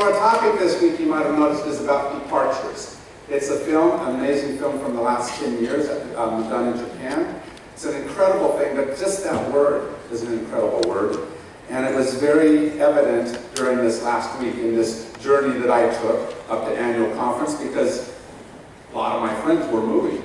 our topic this week, you might have noticed, is about departures. It's a film, an amazing film from the last 10 years, done in Japan. It's an incredible thing, but just that word is an incredible word. And it was very evident during this last week in this journey that I took up to annual conference, because a lot of my friends were moving.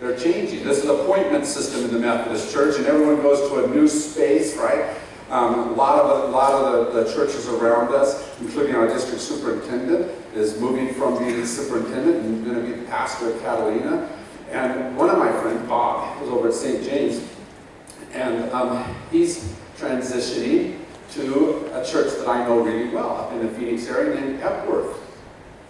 They're changing. This is an appointment system in the Methodist Church, and everyone goes to a new space, right? A lot of the churches around us, including our district superintendent, is moving from being the superintendent and going to be the pastor of Catalina. And one of my friends, Bob, was over at St. James, and he's transitioning to a church that I know really well up in the Phoenix area named Epworth.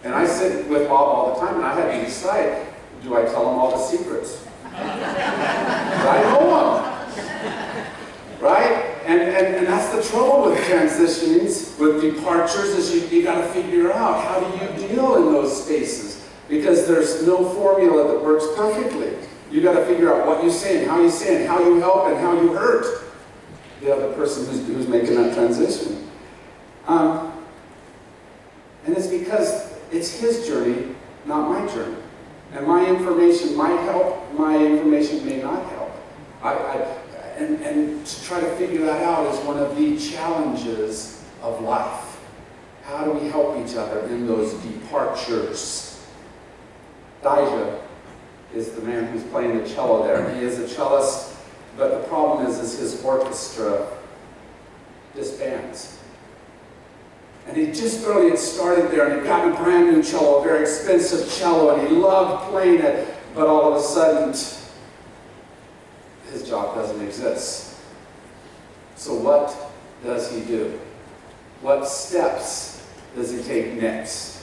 And I sit with Bob all the time, and I had to decide, do I tell him all the secrets? I know them, right? And that's the trouble with transitionings, with departures, is you got to figure out how do you deal in those spaces, because there's no formula that works perfectly. You got to figure out what you say and how you say and how you help and how you hurt the other person who's making that transition. And it's because it's his journey, not my journey. And my information might help, my information may not help. And to try to figure that out is one of the challenges of life. How do we help each other in those departures? Daija is the man who's playing the cello there. He is a cellist, but the problem is his orchestra disbands. And he just barely had started there, and he got a brand new cello, a very expensive cello, and he loved playing it, but all of a sudden, his job doesn't exist. So what does he do? What steps does he take next?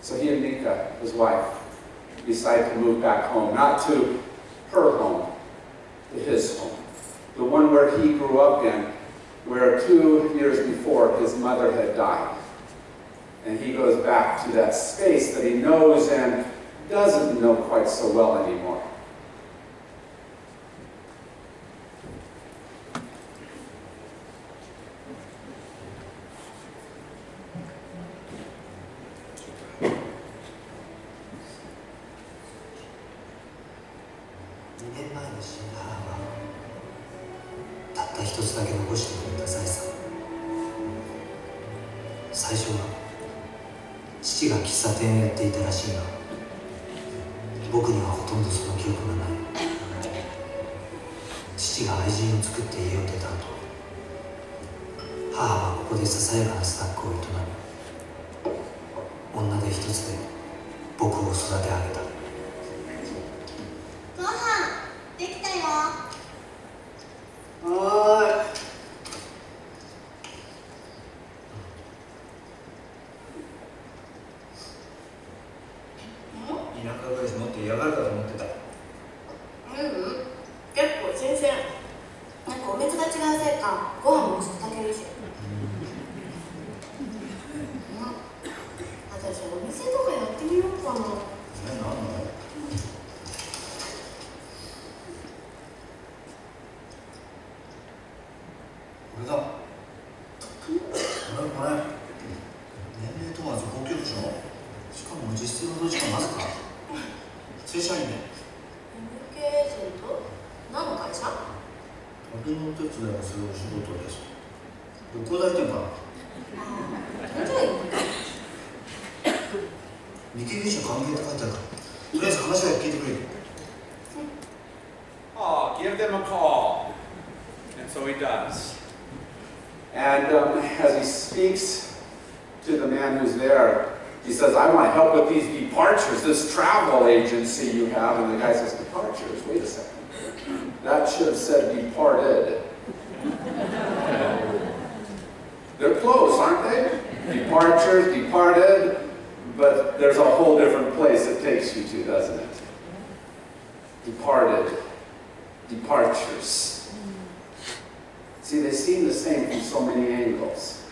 So he and Nika, his wife, decide to move back home, not to her home, to his home. The one where he grew up in, where 2 years before his mother had died. And he goes back to that space that he knows and doesn't know quite so well anymore. Oh, give them a call. And so he does. And as he speaks to the man who's there, he says, I want to help with these departures, this travel agency you have. And the guy says, departures? Wait a second. That should have said departed. They're close, aren't they? Departures, departed, but there's a whole different place it takes you to, doesn't it? Departed, departures. See, they seem the same from so many angles,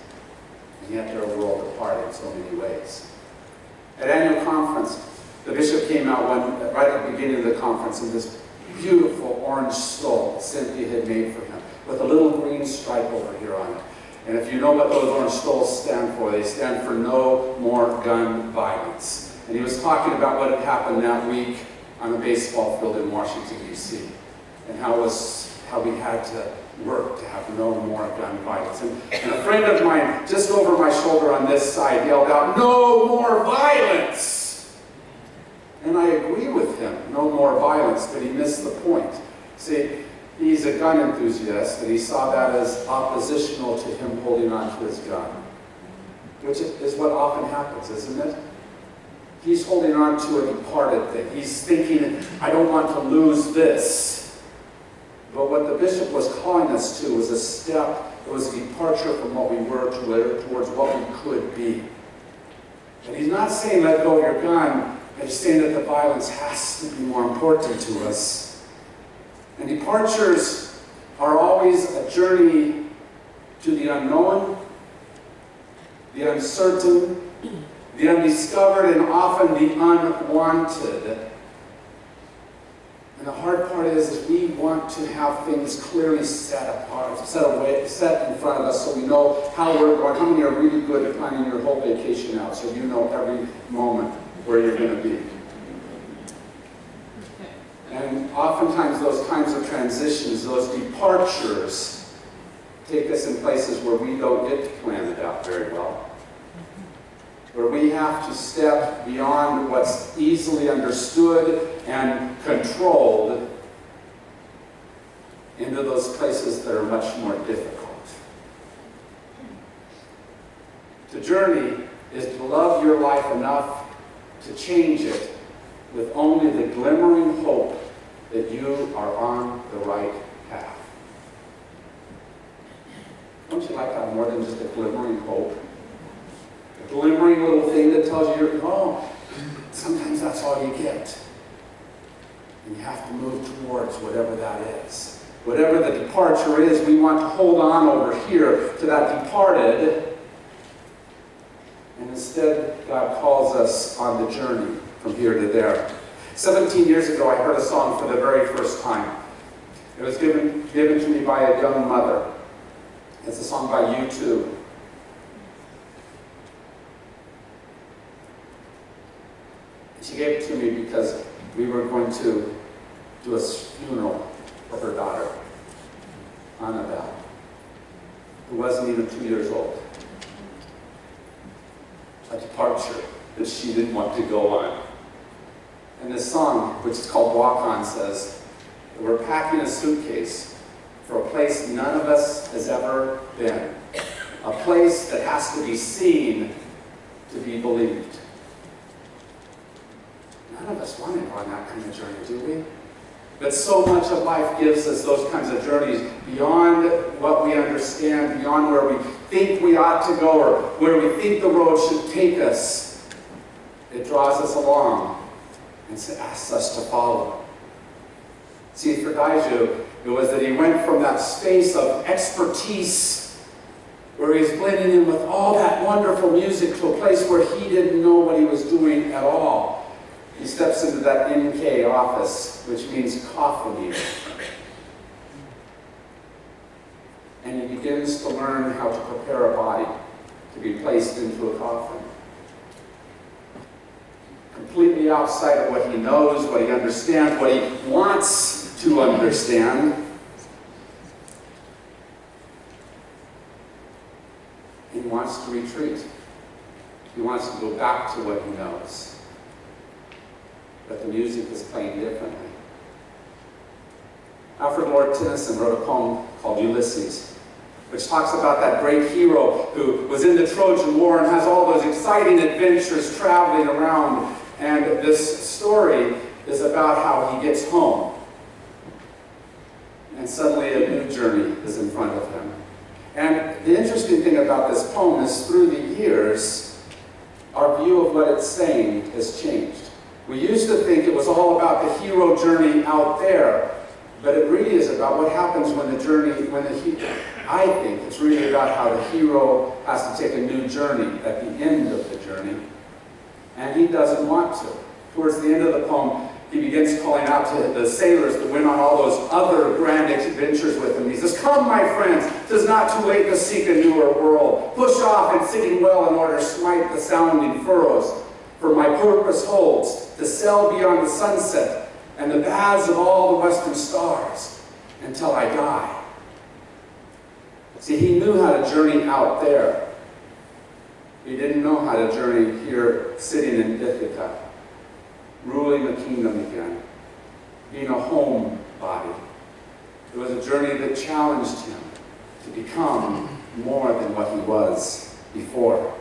and yet they're a world apart in so many ways. At annual conference, the bishop came out right at the beginning of the conference in this beautiful orange stole Cynthia had made for him, with a little green stripe over here on it. And if you know what those orange stoles stand for, they stand for No More Gun Violence. And he was talking about what had happened that week on a baseball field in Washington, D.C. and how we had to work to have no more gun violence. And a friend of mine, just over my shoulder on this side, yelled out, "No more violence!" And I agree with him, no more violence, but he missed the point. See, he's a gun enthusiast, and he saw that as oppositional to him holding on to his gun, which is what often happens, isn't it? He's holding on to a departed thing. He's thinking, I don't want to lose this. But what the bishop was calling us to was a step, it was a departure from what we were towards what we could be. And he's not saying let go of your gun, but he's saying that the violence has to be more important to us. And departures are always a journey to the unknown, the uncertain, the undiscovered, and often the unwanted. And the hard part is we want to have things clearly set in front of us so we know how we're going. How many are really good at planning your whole vacation out so you know every moment where you're going to be? And oftentimes those kinds of transitions, those departures, take us in places where we don't get to plan it out very well. Where we have to step beyond what's easily understood and controlled into those places that are much more difficult. To journey is to love your life enough to change it with only the glimmering hope that you are on the right path. Don't you like that more than just a glimmering hope? A glimmering little thing that tells you, oh, sometimes that's all you get. And you have to move towards whatever that is. Whatever the departure is, we want to hold on over here to that departed. And instead, God calls us on the journey from here to there. 17 years ago, I heard a song for the very first time. It was given to me by a young mother. It's a song by U2. She gave it to me because we were going to do a funeral for her daughter, Annabelle, who wasn't even 2 years old. A departure that she didn't want to go on. And this song, which is called Walk On, says that we're packing a suitcase for a place none of us has ever been. A place that has to be seen to be believed. None of us want to go on that kind of journey, do we? But so much of life gives us those kinds of journeys beyond what we understand, beyond where we think we ought to go or where we think the road should take us. It draws us along and asks us to follow. See, for Daiju, it was that he went from that space of expertise where he was blending in with all that wonderful music to a place where he didn't know what he was doing at all. He steps into that NK office, which means coffin. And he begins to learn how to prepare a body to be placed into a coffin. Completely outside of what he knows, what he understands, what he wants to understand. He wants to retreat. He wants to go back to what he knows. But the music is playing differently. Alfred Lord Tennyson wrote a poem called Ulysses, which talks about that great hero who was in the Trojan War and has all those exciting adventures traveling around. And this story is about how he gets home. And suddenly a new journey is in front of him. And the interesting thing about this poem is through the years, our view of what it's saying has changed. We used to think it was all about the hero journey out there, but it really is about what happens when I think it's really about how the hero has to take a new journey at the end of the journey, and he doesn't want to. Towards the end of the poem, he begins calling out to the sailors that went on all those other grand adventures with him. He says, "Come, my friends, 'tis not too late to seek a newer world. Push off and sitting well in order smite the sounding furrows. For my purpose holds to sail beyond the sunset and the baths of all the western stars until I die." See, he knew how to journey out there. He didn't know how to journey here, sitting in Ithaca, ruling the kingdom again, being a homebody. It was a journey that challenged him to become more than what he was before.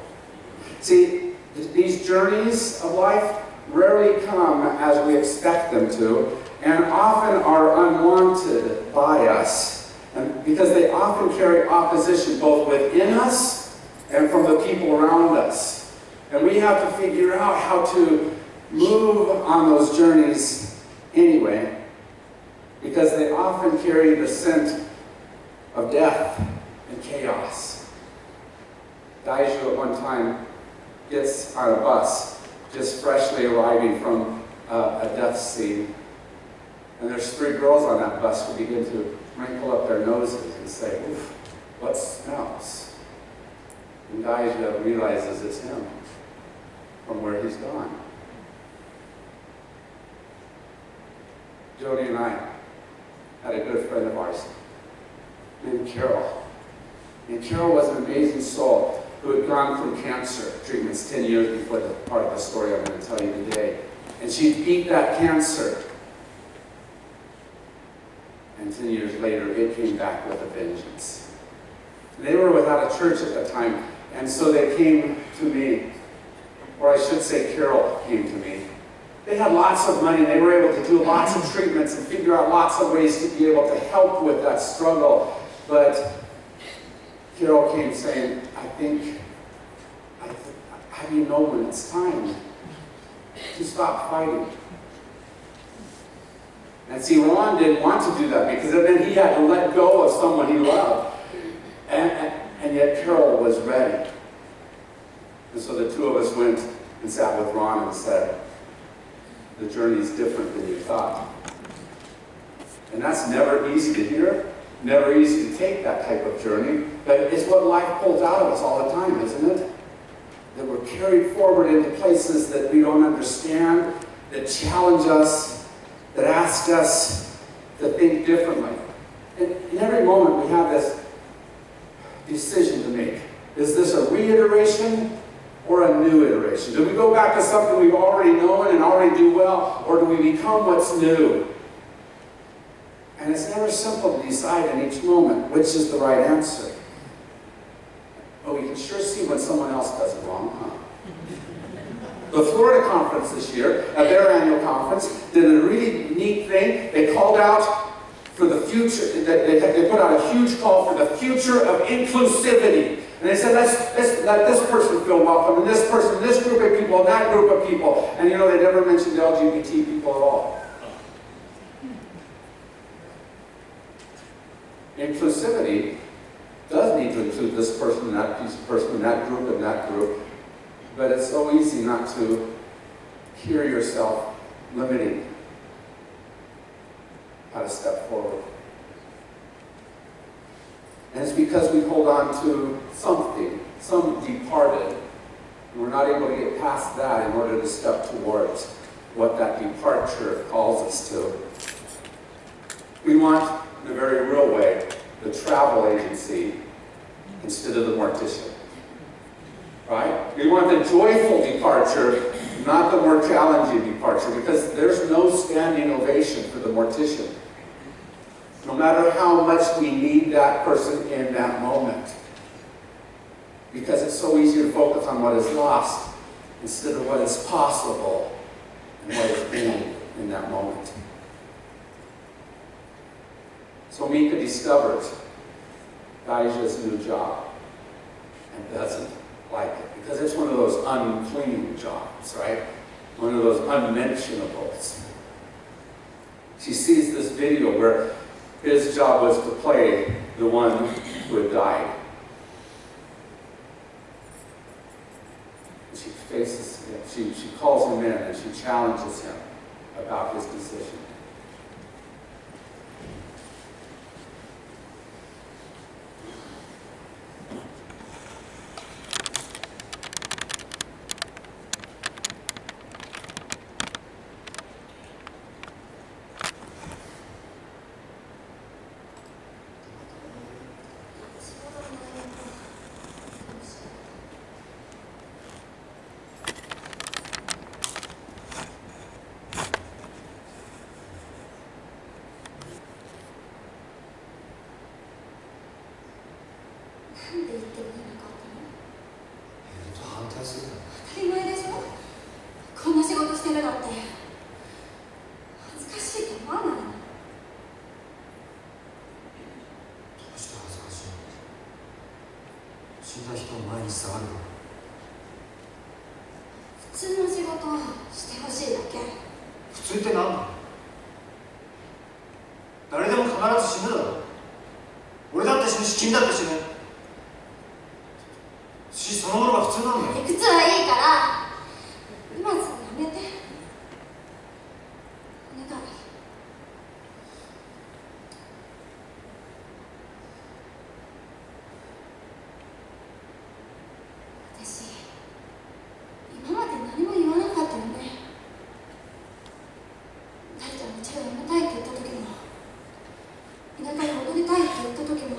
See, these journeys of life rarely come as we expect them to, and often are unwanted by us, and because they often carry opposition both within us and from the people around us. And we have to figure out how to move on those journeys anyway, because they often carry the scent of death and chaos. Daiju at one time gets on a bus, just freshly arriving from a death scene. And there's 3 girls on that bus who begin to wrinkle up their noses and say, "Oof, what smells?" And Daiju realizes it's him from where he's gone. Jody and I had a good friend of ours named Carol. And Carol was an amazing soul who had gone through cancer treatments 10 years before the part of the story I'm going to tell you today. And she beat that cancer. And 10 years later, it came back with a vengeance. They were without a church at that time, and so they came to me, or I should say Carol came to me. They had lots of money, and they were able to do lots of treatments and figure out lots of ways to be able to help with that struggle. But Carol came saying, how do you know when it's time to stop fighting? And see, Ron didn't want to do that because then he had to let go of someone he loved. And yet Carol was ready. And so the 2 of us went and sat with Ron and said, "The journey's different than you thought." And that's never easy to hear, never easy to take that type of journey, but it's what life pulls out of us all the time, isn't it? That we're carried forward into places that we don't understand, that challenge us, that ask us to think differently. And in every moment we have this decision to make. Is this a reiteration or a new iteration? Do we go back to something we've already known and already do well, or do we become what's new? And it's never simple to decide in each moment which is the right answer. But we can sure see when someone else does it wrong, huh? The Florida conference this year, at their annual conference, did a really neat thing. They called out for the future, they put out a huge call for the future of inclusivity. And they said, let's let this person feel welcome, and this person, this group of people, and that group of people. And you know, they never mentioned LGBT people at all. Inclusivity does need to include this person and that person, that group and that group. But it's so easy not to hear yourself limiting how to step forward. And it's because we hold on to something, some departed, and we're not able to get past that in order to step towards what that departure calls us to. We want, in a very real way, the travel agency instead of the mortician. Right? We want the joyful departure, not the more challenging departure, because there's no standing ovation for the mortician. No matter how much we need that person in that moment. Because it's so easy to focus on what is lost instead of what is possible and what is gained in that moment. So Mika discovers Daija's new job and doesn't like it because it's one of those unclean jobs, right? One of those unmentionables. She sees this video where his job was to play the one who had died. She faces him, she calls him in and she challenges him. about his decision.なんで言ってくれなかったの？反対するよ。当たり前でしょ。こんな仕事してるなんて恥ずかしいと思わないの？どうして恥ずかしいの？死んだ人を前に触るの。普通の仕事をしてほしいだけ。普通って何だ？誰でも必ず死ぬだろ。俺だって死ぬし君だって死ぬ。死そのものが普通なんだよ。理屈はいいから今すぐやめて。お願い。私今まで何も言わなかったよね。誰ともチェロやめたいって言った時も、田舎で踊りたいって言った時も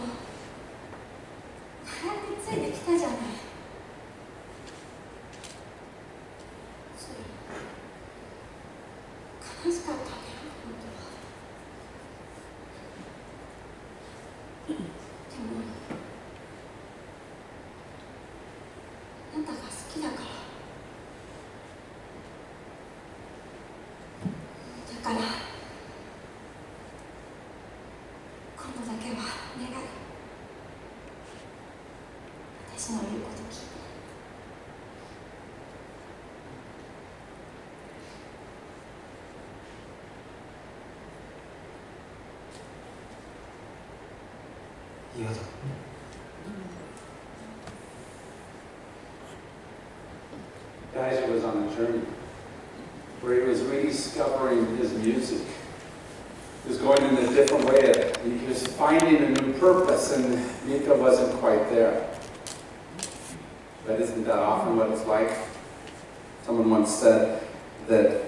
腹についてきたじゃない。それ悲しかったね、本当は。でもあなたが好きだから。だから今度だけはお願い。私の言うこと聞いて。嫌だ。Daija was on a journey where he was rediscovering his music. He was going in a different way. He was finding a new purpose, and Mika wasn't quite there. But isn't that often what it's like? Someone once said that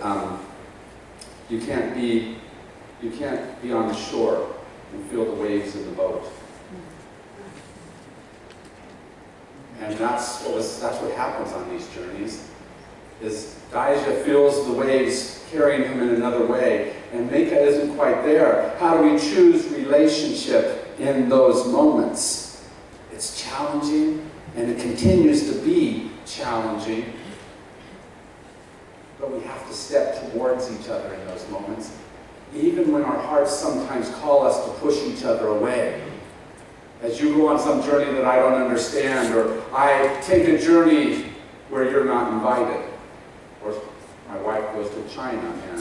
you can't be on the shore and feel the waves of the boat. And that's what happens on these journeys. Is Daija feels the waves carrying him in another way, and Mika isn't quite there. How do we choose relationship in those moments? It's challenging, and it continues to be challenging, but we have to step towards each other in those moments, even when our hearts sometimes call us to push each other away. As you go on some journey that I don't understand, or I take a journey where you're not invited, or my wife goes to China, and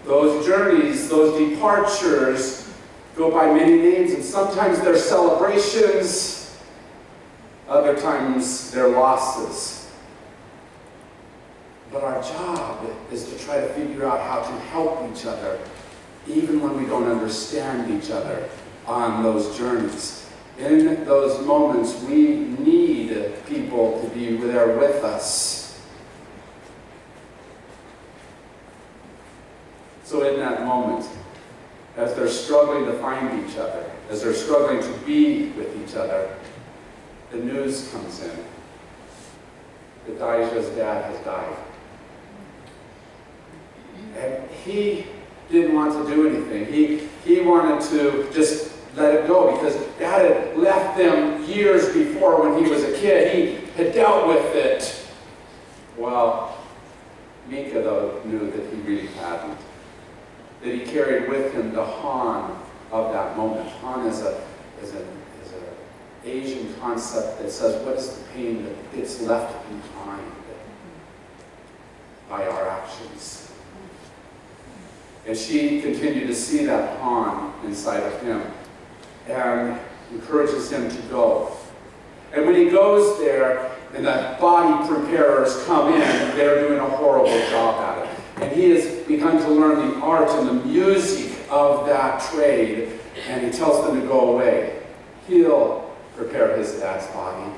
those journeys, those departures go by many names, and sometimes they're celebrations, other times they're losses. But our job is to try to figure out how to help each other, even when we don't understand each other on those journeys. In those moments, we need people to be there with us. So in that moment, as they're struggling to find each other, as they're struggling to be with each other, the news comes in that Daija's dad has died. And he didn't want to do anything. He wanted to just let it go, because Dad had left them years before when he was a kid. He had dealt with it. Well, Mika, though, knew that he really hadn't. That he carried with him the Han of that moment. Han is an Asian concept that says, what is the pain that gets left behind by our actions? And she continued to see that Han inside of him and encourages him to go. And when he goes there, and the body preparers come in, they're doing a horrible job at it. And he has begun to learn the art and the music of that trade, and he tells them to go away. He'll prepare his dad's body.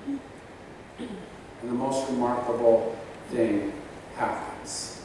And the most remarkable thing happens.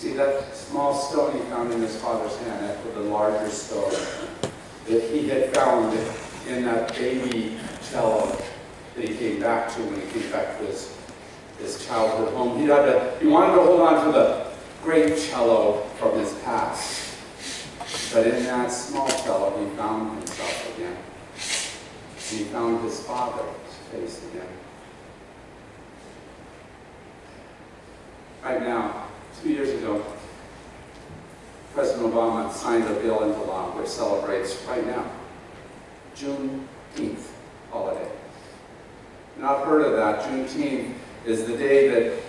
See, that small stone he found in his father's hand echoed the larger stone that he had found in that baby cello that he came back to when he came back to his childhood home. He wanted to hold on to the great cello from his past. But in that small cello, he found himself again. And he found his father's face again. Right now, 2 years ago, President Obama signed a bill into law which celebrates right now, Juneteenth holiday. Not heard of that. Juneteenth is the day that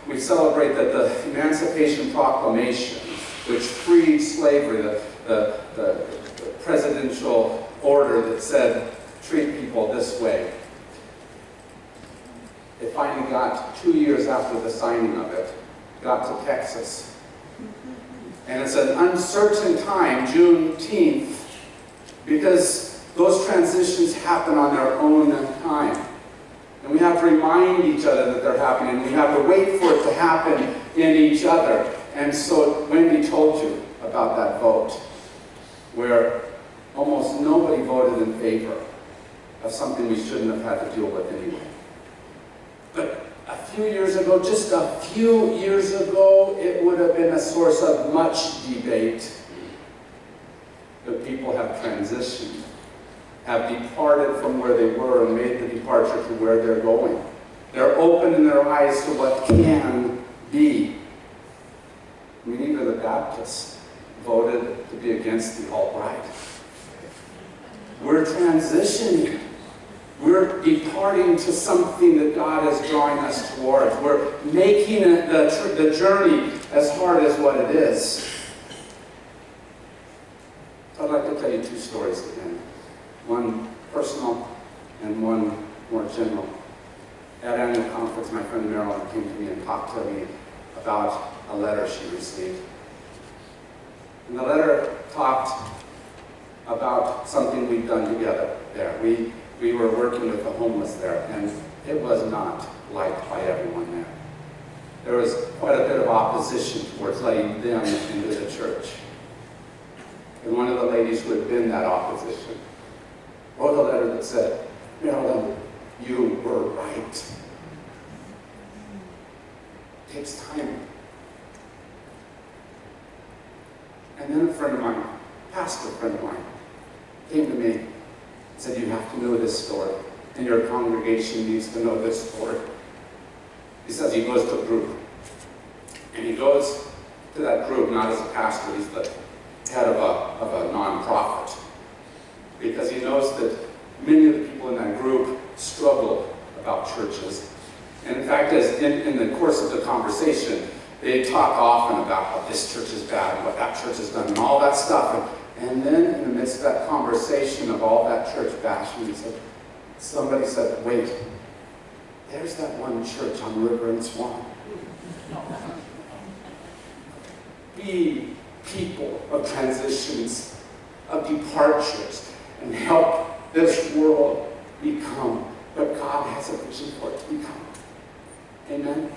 we celebrate that the Emancipation Proclamation, which freed slavery, the presidential order that said, treat people this way. It finally got 2 years after the signing of it, got to Texas. And it's an uncertain time, Juneteenth, because those transitions happen on their own time. And we have to remind each other that they're happening. We have to wait for it to happen in each other. And so Wendy told you about that vote, where almost nobody voted in favor of something we shouldn't have had to deal with anyway. But a few years ago, just a few years ago, it would have been a source of much debate. But people have transitioned, have departed from where they were and made the departure to where they're going. They're opening their eyes to what can be. I mean, even the Baptists voted to be against the alt-right. We're transitioning. We're departing to something that God is drawing us towards. We're making the journey as hard as what it is. I'd like to tell you two stories again. One personal and one more general. At annual conference, my friend Marilyn came to me and talked to me about a letter she received. And the letter talked about something we've done together there. We were working with the homeless there, and it was not liked by everyone there. There was quite a bit of opposition towards letting them into the church. And one of the ladies who had been that opposition wrote a letter that said, Marilyn, you were right. It takes time. And then a friend of mine, a pastor friend of mine, came to me and said, you have to know this story, and your congregation needs to know this story. He says he goes to a group, and he goes to that group not as a pastor, he's the head of a nonprofit, because he knows that many of the people in that group struggle about churches. And in fact, as in the course of the conversation, they talk often about how this church is bad and what that church has done and all that stuff. And then in the midst of that conversation of all that church bashing, somebody said, wait, there's that one church on River and Swan. Be people of transitions, of departures, and help this world become what God has a vision for it to become. Amen?